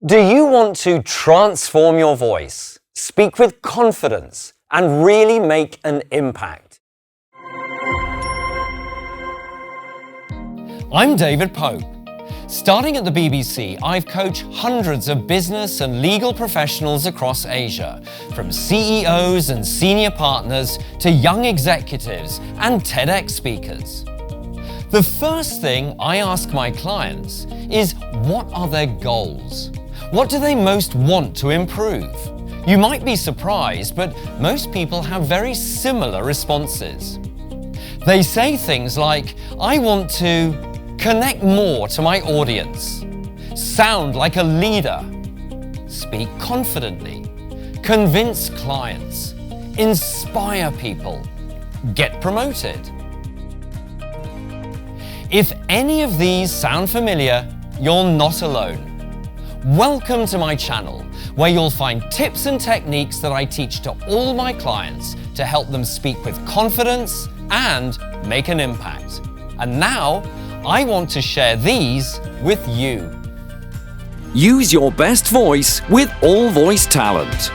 Do you want to transform your voice, speak with confidence, and really make an impact? I'm David Pope. Starting at the BBC, I've coached hundreds of business and legal professionals across Asia, from CEOs and senior partners to young executives and TEDx speakers. The first thing I ask my clients is, what are their goals? What do they most want to improve? You might be surprised, but most people have very similar responses. They say things like, I want to connect more to my audience, sound like a leader, speak confidently, convince clients, inspire people, get promoted. If any of these sound familiar, you're not alone. Welcome to my channel, where you'll find tips and techniques that I teach to all my clients to help them speak with confidence and make an impact. And now, I want to share these with you. Use your best voice with all voice talent.